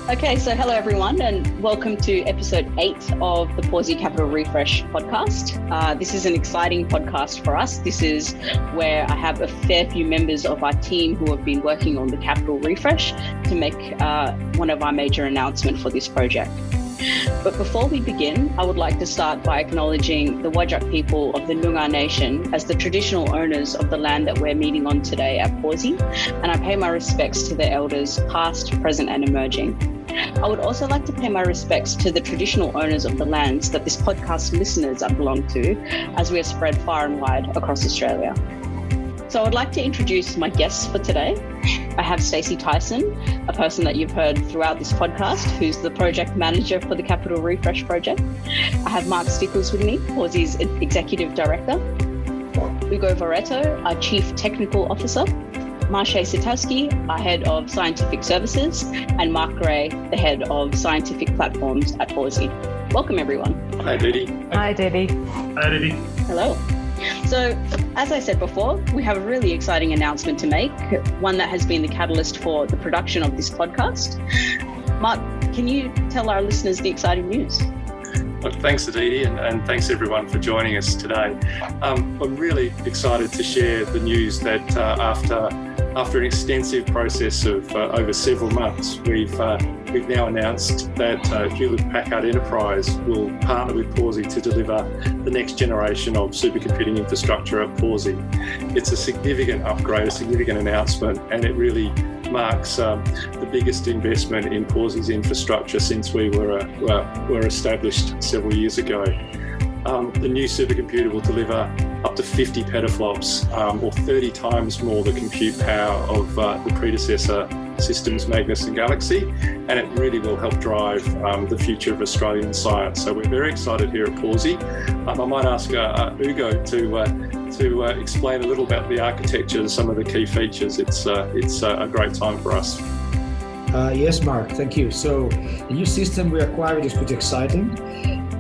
Okay, so hello everyone and welcome to episode 8 of the Pawsey Capital Refresh podcast. This is an exciting podcast for us. This is where I have a fair few members of our team who have been working on the Capital Refresh to make one of our major announcements for this project. But before we begin, I would like to start by acknowledging the Whadjuk people of the Noongar Nation as the traditional owners of the land that we're meeting on today at Pawsey, and I pay my respects to the elders past, present and emerging. I would also like to pay my respects to the traditional owners of the lands that this podcast listeners belong to, as we are spread far and wide across Australia. So I would like to introduce my guests for today. I have Stacey Tyson, a person that you've heard throughout this podcast, who's the project manager for the Capital Refresh project. I have Mark Stickles with me, Pawsey's executive director. Ugo Varetto, our chief technical officer. Marshay Sitowski, our head of scientific services, and Mark Gray, the head of scientific platforms at Pawsey. Welcome everyone. Hi Didi. Hi Didi. Hi Didi. Hello. So, as I said before, we have a really exciting announcement to make, one that has been the catalyst for the production of this podcast. Mark, can you tell our listeners the exciting news? Well, thanks Aditi and thanks everyone for joining us today. I'm really excited to share the news that after an extensive process of over several months, we've now announced that Hewlett Packard Enterprise will partner with Pawsey to deliver the next generation of supercomputing infrastructure at Pawsey. It's a significant upgrade, a significant announcement, and it really marks the biggest investment in Pawsey's infrastructure since we were established several years ago. The new supercomputer will deliver up to 50 petaflops, or 30 times more the compute power of the predecessor systems Magnus and Galaxy, and it really will help drive the future of Australian science. So we're very excited here at Pawsey. I might ask Ugo to explain a little about the architecture, some of the key features. It's a great time for us. Yes, Mark, thank you. So the new system we acquired is pretty exciting.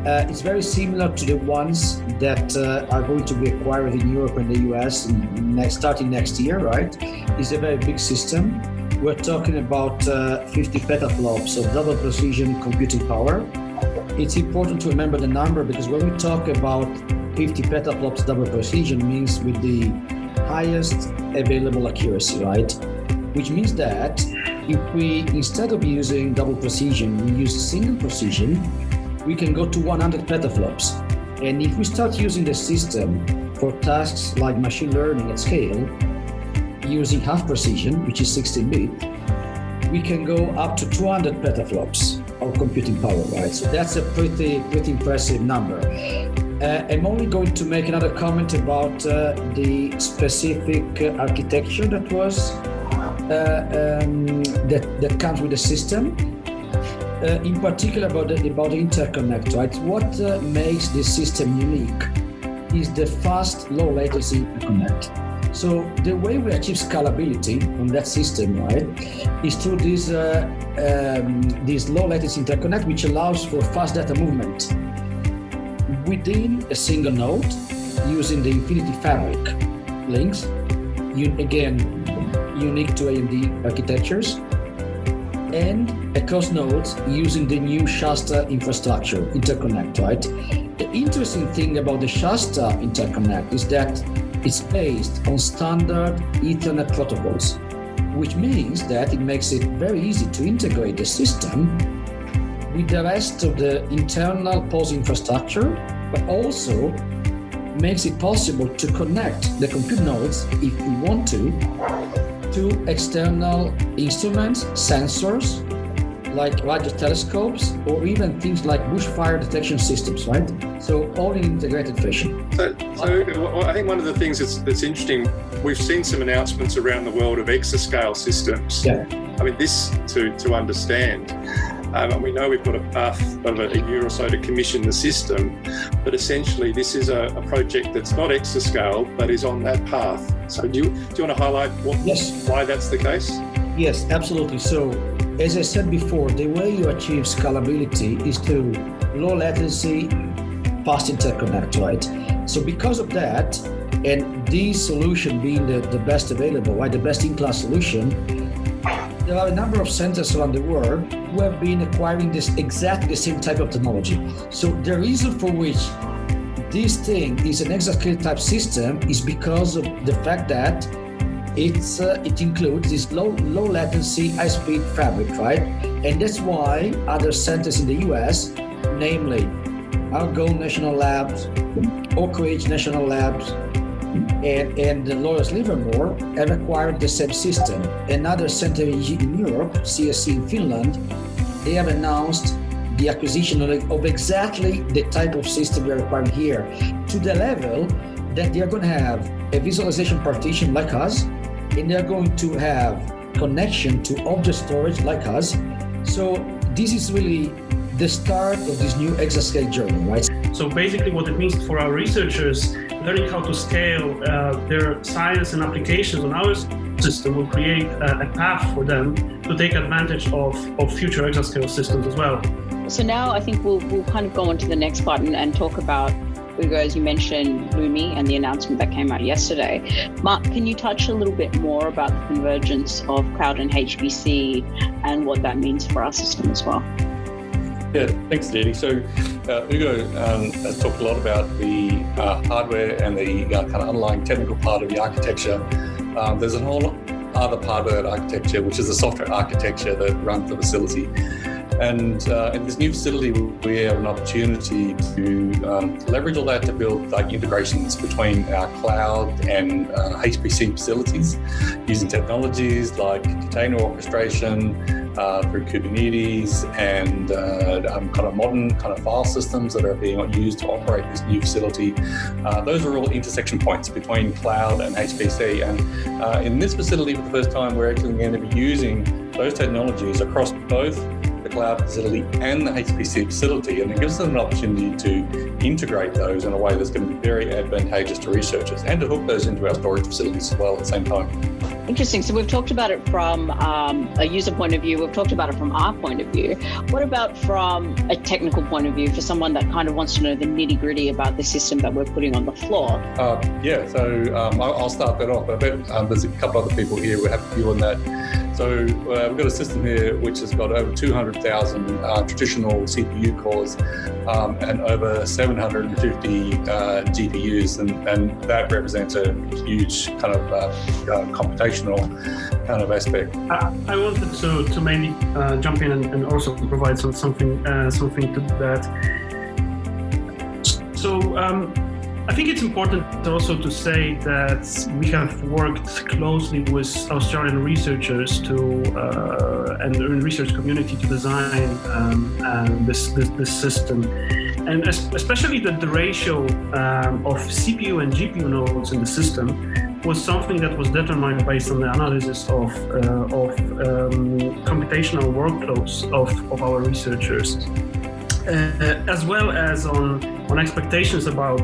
It's very similar to the ones that are going to be acquired in Europe and the US starting next year, right? It's a very big system. We're talking about 50 petaflops of double precision computing power. It's important to remember the number because when we talk about 50 petaflops double precision means with the highest available accuracy, right? Which means that if we, instead of using double precision, we use single precision, we can go to 100 petaflops. And if we start using the system for tasks like machine learning at scale, using half precision, which is 16-bit, we can go up to 200 petaflops of computing power, right? So that's a pretty impressive number. I'm only going to make another comment about the specific architecture that was that comes with the system. In particular about the interconnect, right? What makes this system unique is the fast, low latency interconnect. So the way we achieve scalability on that system, right, is through this low latency interconnect, which allows for fast data movement within a single node using the Infinity Fabric links, again, unique to AMD architectures, and across nodes using the new Shasta infrastructure interconnect, right? The interesting thing about the Shasta interconnect is that it's based on standard Ethernet protocols, which means that it makes it very easy to integrate the system with the rest of the internal Pawsey infrastructure, but also makes it possible to connect the compute nodes, if we want to external instruments, sensors, like radio telescopes, or even things like bushfire detection systems, right? So all in integrated fashion. So I think one of the things that's interesting, we've seen some announcements around the world of exascale systems. Yeah. I mean, this to understand, and we know we've got a path of a year or so to commission the system, but essentially this is a project that's not exascale, but is on that path. So do you want to highlight why that's the case? Yes, absolutely. So as I said before, the way you achieve scalability is through low latency, fast interconnect, right? So because of that, and this solution being the best available, right, the best in-class solution, there are a number of centers around the world who have been acquiring this exactly the same type of technology. So the reason for which this thing is an exascale type system is because of the fact that it includes this low latency, high speed fabric, right? And that's why other centers in the US, namely Argonne National Labs, Oak Ridge National Labs, and Lawrence Livermore have acquired the same system. Another center in Europe, CSC in Finland, they have announced the acquisition of exactly the type of system we are acquiring here, to the level that they are going to have a visualization partition like us, and they're going to have connection to object storage like us. So this is really the start of this new exascale journey, right? So basically what it means for our researchers, learning how to scale their science and applications on our system will create a path for them to take advantage of future exascale systems as well. So now I think we'll kind of go on to the next part and talk about, Ugo, as you mentioned, Lumi and the announcement that came out yesterday. Mark, can you touch a little bit more about the convergence of cloud and HPC and what that means for our system as well? Yeah, thanks, Didi. So Ugo has talked a lot about the hardware and the kind of underlying technical part of the architecture. There's a whole other part of that architecture, which is the software architecture that runs the facility. And in this new facility, we have an opportunity to leverage all that to build like integrations between our cloud and HPC facilities using technologies like container orchestration through Kubernetes and kind of modern kind of file systems that are being used to operate this new facility. Those are all intersection points between cloud and HPC. And in this facility, for the first time, we're actually going to be using those technologies across both the cloud facility and the HPC facility, and it gives them an opportunity to integrate those in a way that's going to be very advantageous to researchers and to hook those into our storage facilities as well at the same time. Interesting. So we've talked about it from a user point of view. We've talked about it from our point of view. What about from a technical point of view for someone that kind of wants to know the nitty gritty about the system that we're putting on the floor? I'll start that off. I bet there's a couple other people here who have a view on that. So we've got a system here which has got over 200,000 traditional CPU cores and over 750 GPUs, and that represents a huge kind of computational kind of aspect. I wanted to maybe jump in and also provide something to that. So I think it's important also to say that we have worked closely with Australian researchers and the research community to design this system, and especially the ratio of CPU and GPU nodes in the system was something that was determined based on the analysis of computational workflows of our researchers, as well as on expectations about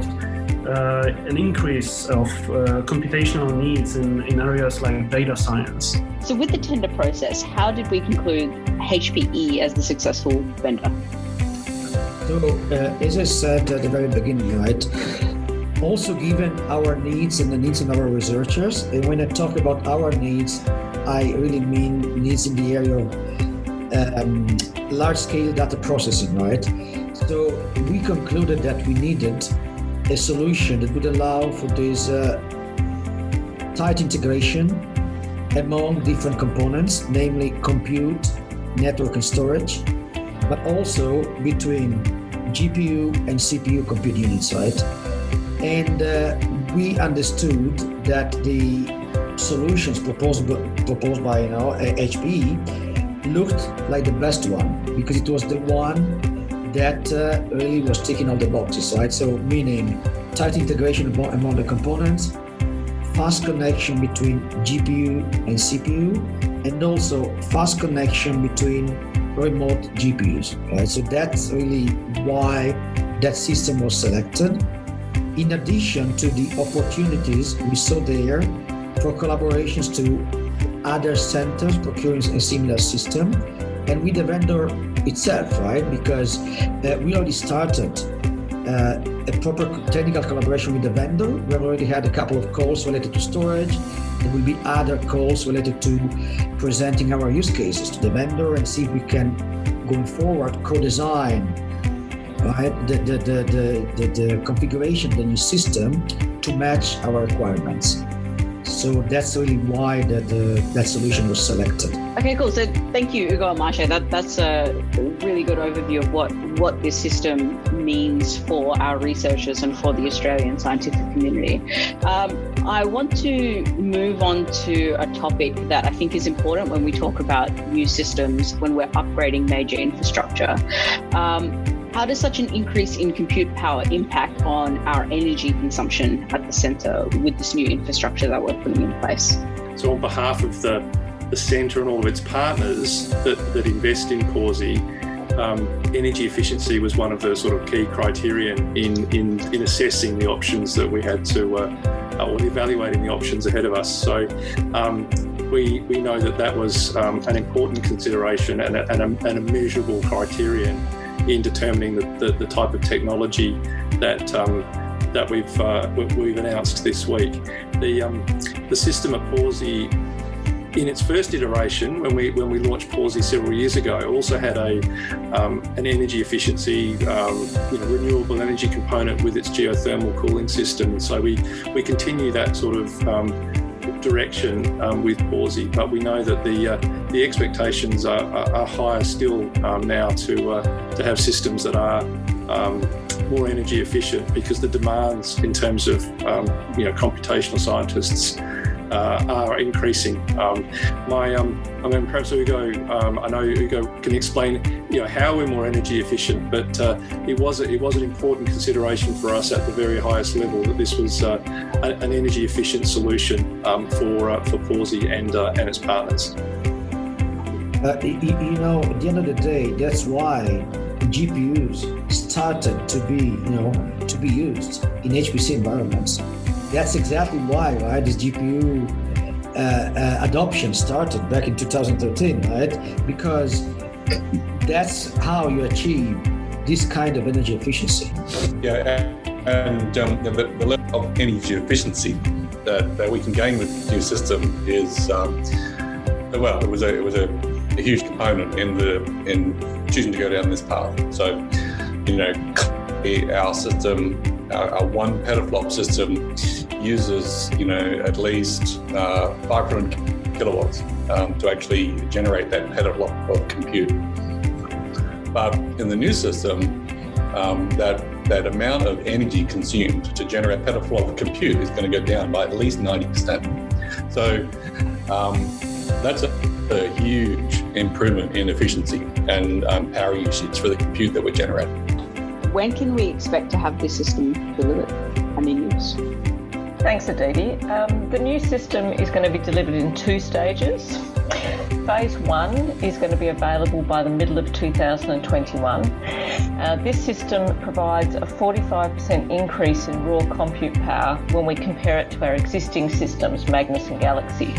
an increase of computational needs in areas like data science. So with the tender process, how did we conclude HPE as the successful vendor? So as I said at the very beginning, right, also given our needs and the needs of our researchers, and when I talk about our needs, I really mean needs in the area of large-scale data processing, right? So we concluded that we needed a solution that would allow for this tight integration among different components, namely compute, network and storage, but also between GPU and CPU compute units, right? And we understood that the solutions proposed by HPE looked like the best one, because it was the one that really was ticking all the boxes, right? So meaning tight integration among the components, fast connection between GPU and CPU, and also fast connection between remote GPUs, right? So that's really why that system was selected. In addition to the opportunities we saw there for collaborations to other centers procuring a similar system, and with the vendor itself, right? Because we already started a proper technical collaboration with the vendor. We already had a couple of calls related to storage. There will be other calls related to presenting our use cases to the vendor and see if we can, going forward, co-design, right, the configuration of the new system to match our requirements. So that's really why that solution was selected. Okay, cool. So thank you, Ugo and Marsha. That's a really good overview of what this system means for our researchers and for the Australian scientific community. I want to move on to a topic that I think is important when we talk about new systems, when we're upgrading major infrastructure. How does such an increase in compute power impact on our energy consumption at the centre with this new infrastructure that we're putting in place? So on behalf of the centre and all of its partners that invest in Pawsey, energy efficiency was one of the sort of key criterion in assessing the options that we had to, or evaluating the options ahead of us. So we know that was an important consideration and a measurable criterion in determining the type of technology that we've announced this week. The system at Pawsey, in its first iteration, when we launched Pawsey several years ago, also had an energy efficiency, renewable energy component with its geothermal cooling system. So we continue that sort of direction with Pawsey, but we know that the expectations are higher still now to have systems that are more energy efficient, because the demands in terms of computational scientists are increasing. Perhaps Ugo, I know Ugo can explain how we're more energy efficient, but it was an important consideration for us at the very highest level that this was an energy efficient solution for Pawsey and its partners. At the end of the day, that's why GPUs started to be used in HPC environments. That's exactly why, right? This GPU adoption started back in 2013, right? Because that's how you achieve this kind of energy efficiency. Yeah, and the level of energy efficiency that we can gain with the new system is, it was a huge component in choosing to go down this path. So, our system, our 1 petaflop system uses, at least 500 kilowatts to actually generate that petaflop of compute. But in the new system, that amount of energy consumed to generate petaflop of compute is going to go down by at least 90%. So that's a huge improvement in efficiency and power usage for the compute that we're generating. When can we expect to have this system delivered and in use? Thanks, Aditi. The new system is going to be delivered in 2 stages. Phase 1 is going to be available by the middle of 2021. This system provides a 45% increase in raw compute power when we compare it to our existing systems, Magnus and Galaxy.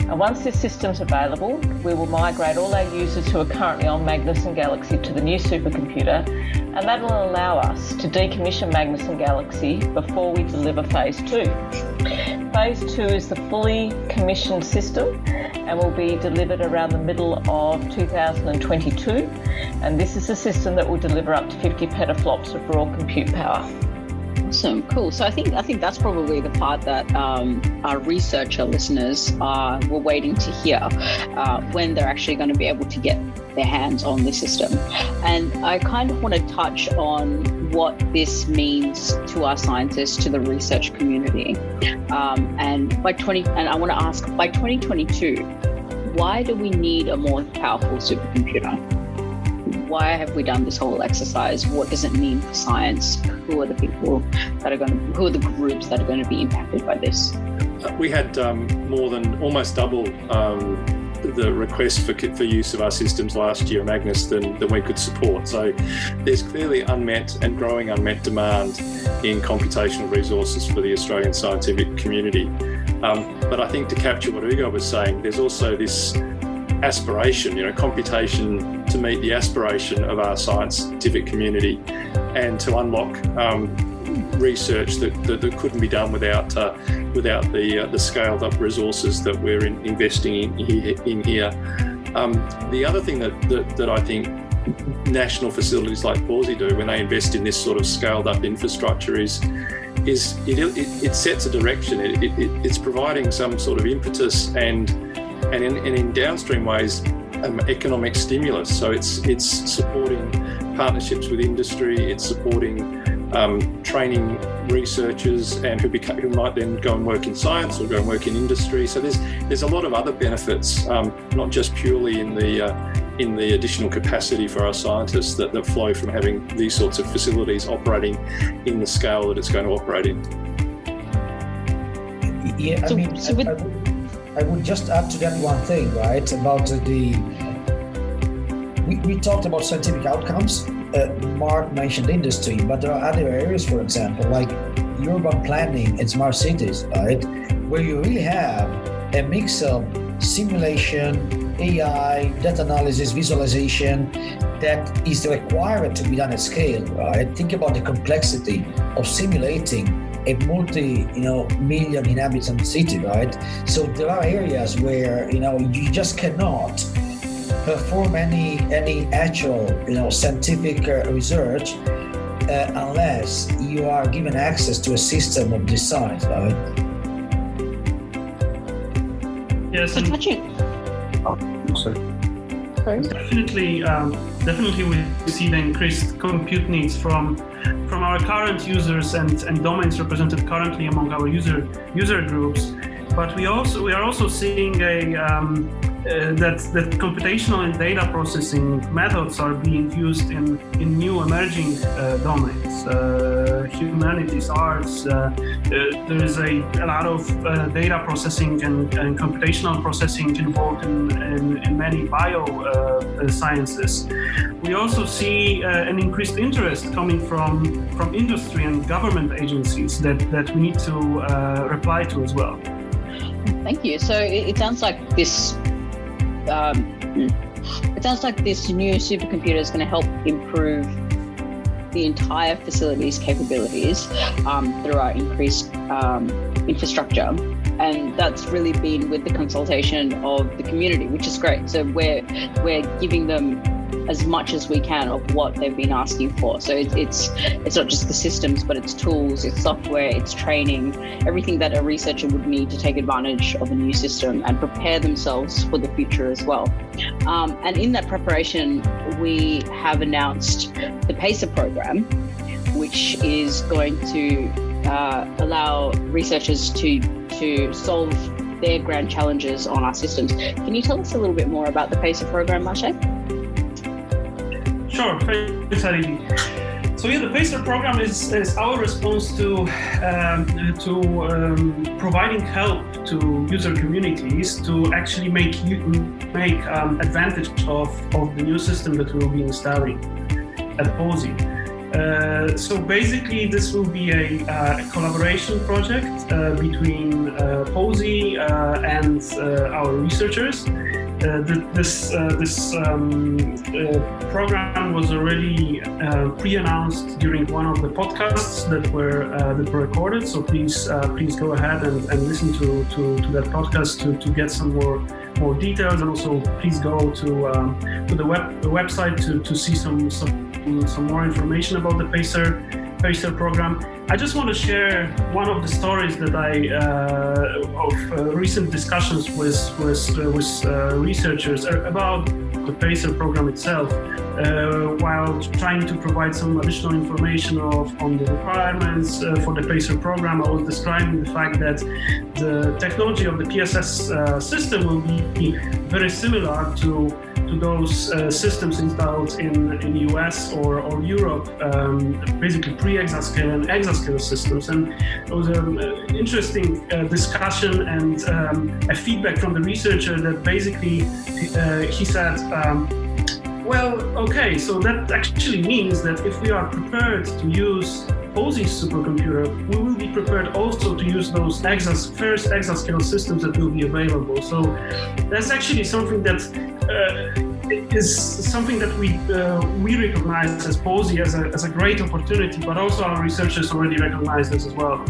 Once this system's available, we will migrate all our users who are currently on Magnus and Galaxy to the new supercomputer, and that will allow us to decommission Magnus and Galaxy before we deliver Phase 2. Phase 2 is the fully commissioned system and will be delivered around the middle of 2022, and this is a system that will deliver up to 50 petaflops of raw compute power. Awesome, cool. So I think that's probably the part that our researcher listeners were waiting to hear when they're actually going to be able to get their hands on the system. And I kind of want to touch on what this means to our scientists, to the research community. And I want to ask, by 2022, why do we need a more powerful supercomputer? Why have we done this whole exercise? What does it mean for science? Who are the people who are the groups that are going to be impacted by this? We had almost double the request for use of our systems last year, Magnus, than we could support. So there's clearly unmet and growing unmet demand in computational resources for the Australian scientific community. But I think to capture what Ugo was saying, there's also this aspiration, computation to to meet the aspiration of our scientific community and to unlock research that couldn't be done without the scaled up resources that we're investing in here. The other thing that I think national facilities like Pawsey do when they invest in this sort of scaled up infrastructure is it sets a direction. It's providing some sort of impetus and in downstream ways economic stimulus. So it's supporting partnerships with industry. It's supporting training researchers and who might then go and work in science or go and work in industry. So there's a lot of other benefits, not just purely in the additional capacity for our scientists that flow from having these sorts of facilities operating in the scale that it's going to operate in. Yeah, I would just add to that one thing, right? About we talked about scientific outcomes. Mark mentioned industry, but there are other areas, for example, like urban planning and smart cities, right? Where you really have a mix of simulation, AI, data analysis, visualization that is required to be done at scale, right? Think about the complexity of simulating a multi-million inhabitant city, right? So there are areas where, you just cannot perform any actual, scientific research unless you are given access to a system of this size, right? Yes. So touching. Definitely we see the increased compute needs from our current users and domains represented currently among our user groups. But we are also seeing that computational and data processing methods are being used in new emerging domains, humanities, arts. There is a lot of data processing and computational processing involved in many bio sciences. We also see an increased interest coming from industry and government agencies that we need to reply to as well. Thank you. So it sounds like this. It sounds like this new supercomputer is going to help improve the entire facility's capabilities through our increased infrastructure, and that's really been with the consultation of the community, which is great. So we're giving them as much as we can of what they've been asking for. So it's not just the systems, but it's tools, it's software, it's training, everything that a researcher would need to take advantage of a new system and prepare themselves for the future as well. And in that preparation, we have announced the PACER program, which is going to allow researchers to solve their grand challenges on our systems. Can you tell us a little bit more about the PACER program, Marsha? Sure, thanks, Aditi. So the PACER program is our response to providing help to user communities to actually make advantage of the new system that we will be installing at Pawsey. So basically, this will be a collaboration project between Pawsey and our researchers. This program was already pre-announced during one of the podcasts that were recorded. So please go ahead and listen to that podcast to get some more details, and also please go to the website to see some more information about the PACER program. I just want to share one of the stories that of recent discussions with researchers about the PACER program itself, while trying to provide some additional information on the requirements for the PACER program. I was describing the fact that the technology of the PSS system will be very similar to those systems installed in the US or Europe, basically pre-exascale and exascale systems. And it was an interesting discussion and a feedback from the researcher that basically he said, well, okay, so that actually means that if we are prepared to use Pawsey supercomputer, we will be prepared also to use those first exascale systems that will be available. So that's actually something that is something that we recognize as Pawsey as a great opportunity, but also our researchers already recognize this as well.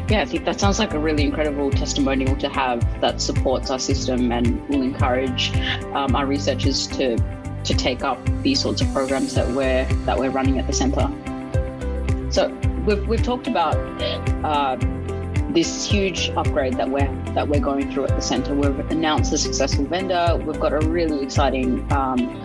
Yeah, I think that sounds like a really incredible testimonial to have that supports our system and will encourage our researchers to take up these sorts of programs that we're running at the centre. So we've talked about this huge upgrade that we're going through at the centre. We've announced a successful vendor. We've got a really exciting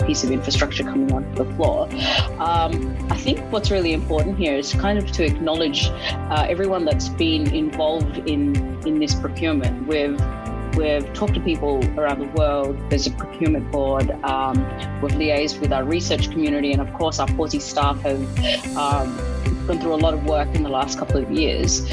piece of infrastructure coming onto the floor. I think what's really important here is kind of to acknowledge everyone that's been involved in this procurement. We've talked to people around the world. There's a procurement board. We've liaised with our research community, and of course our Pawsey staff have gone through a lot of work in the last couple of years.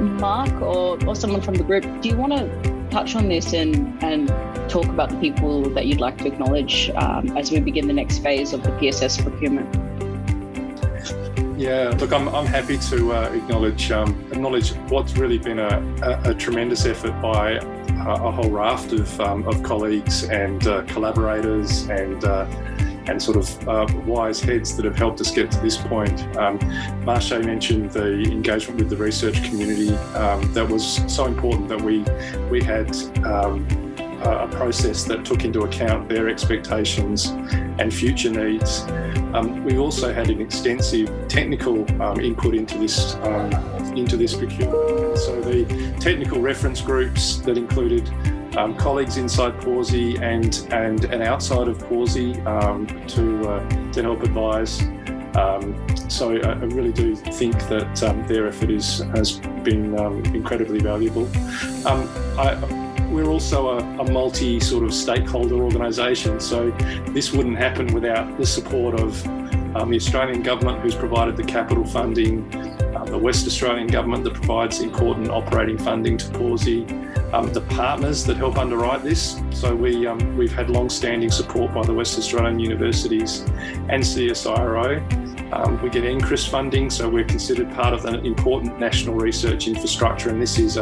Mark or someone from the group, do you want to touch on this and talk about the people that you'd like to acknowledge as we begin the next phase of the PSS procurement? Yeah, look, I'm happy to acknowledge what's really been a tremendous effort by a whole raft of colleagues and collaborators and sort of wise heads that have helped us get to this point. Marche mentioned the engagement with the research community. That was so important that we had a process that took into account their expectations and future needs. We also had an extensive technical input into this procurement. So the technical reference groups that included colleagues inside Pawsey and outside of Pawsey to help advise. So I really do think that their effort has been incredibly valuable. We're also a multi sort of stakeholder organisation, so this wouldn't happen without the support of the Australian government, who's provided the capital funding, the West Australian government that provides important operating funding to Pawsey, the partners that help underwrite this. So we've had long-standing support by the West Australian universities and CSIRO. We get NCRIS funding, so we're considered part of an important national research infrastructure, and this is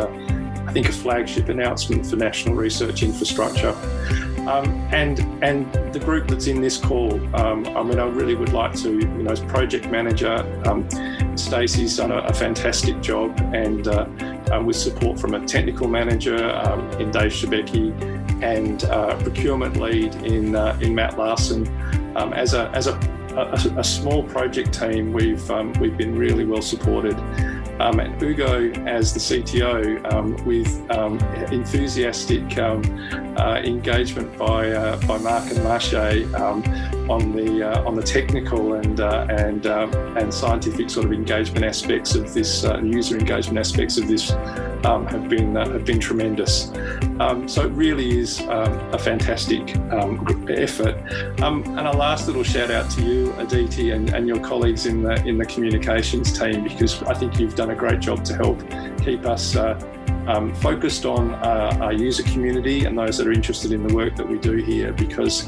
I think a flagship announcement for national research infrastructure. And the group that's in this call, I really would like to, as project manager, Stacey's done a fantastic job, and with support from a technical manager in Dave Shebeki and procurement lead in Matt Larson. As a small project team, we've been really well supported. And Ugo as the CTO, with enthusiastic engagement by Mark and Marche on the technical and scientific sort of engagement aspects of this, user engagement aspects of this, have been tremendous. So it really is a fantastic effort. And a last little shout out to you, Aditi, and your colleagues in the communications team, because I think you've done a great job to help keep us focused on our user community and those that are interested in the work that we do here, because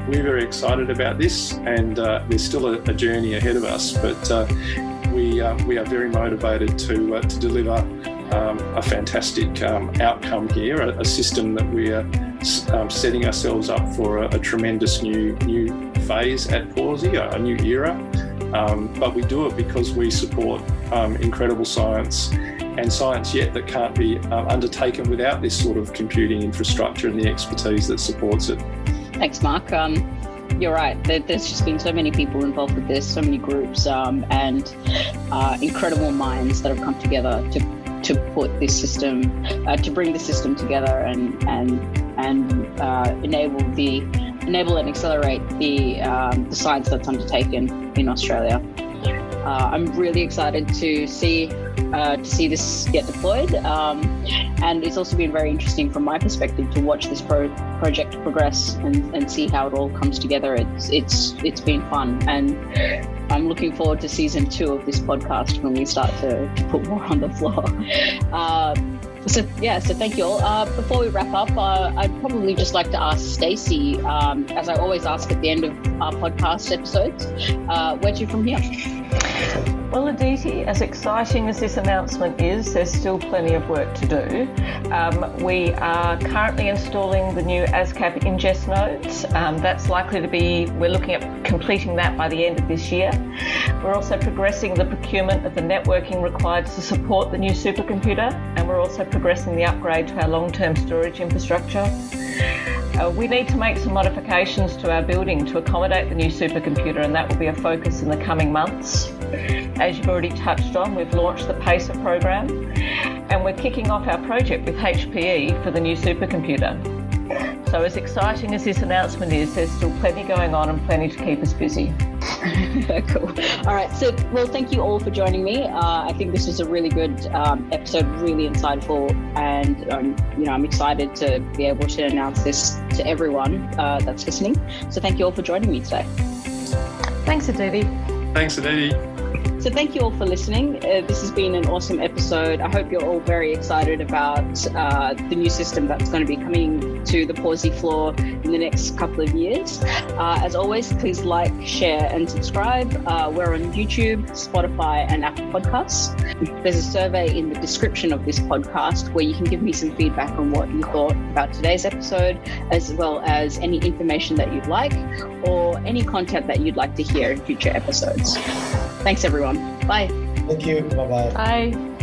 we're very excited about this, and there's still a journey ahead of us, but we are very motivated to deliver a fantastic outcome here, a system that we are setting ourselves up for a tremendous new phase at Pawsey, a new era. But we do it because we support incredible science, and science yet that can't be undertaken without this sort of computing infrastructure and the expertise that supports it. Thanks, Mark. You're right. There's just been so many people involved with this, so many groups, and incredible minds that have come together to put this system, to bring the system together and enable and accelerate the science that's undertaken in Australia. I'm really excited to see this get deployed, and it's also been very interesting from my perspective to watch this project progress and see how it all comes together. It's been fun, and I'm looking forward to season 2 of this podcast when we start to put more on the floor. So thank you all. Before we wrap up, I'd probably just like to ask Stacey, as I always ask at the end of our podcast episodes, where to from here? Well, Aditi, as exciting as this announcement is, there's still plenty of work to do. We are currently installing the new ASCAP ingest nodes. That's likely to be, we're looking at completing that by the end of this year. We're also progressing the procurement of the networking required to support the new supercomputer, and we're also progressing the upgrade to our long-term storage infrastructure. We need to make some modifications to our building to accommodate the new supercomputer, and that will be a focus in the coming months. As you've already touched on, we've launched the PACER program, and we're kicking off our project with HPE for the new supercomputer. So as exciting as this announcement is, there's still plenty going on and plenty to keep us busy. Cool. All right. So, well, thank you all for joining me. I think this was a really good episode, really insightful, and I'm excited to be able to announce this to everyone that's listening. So, thank you all for joining me today. Thanks, Aditi. Thanks, Aditi. So thank you all for listening. This has been an awesome episode. I hope you're all very excited about the new system that's going to be coming to the Pawsey floor in the next couple of years. As always, please like, share and subscribe. We're on YouTube, Spotify and Apple Podcasts. There's a survey in the description of this podcast where you can give me some feedback on what you thought about today's episode, as well as any information that you'd like or any content that you'd like to hear in future episodes. Thanks, everyone. Bye. Thank you. Bye-bye. Bye.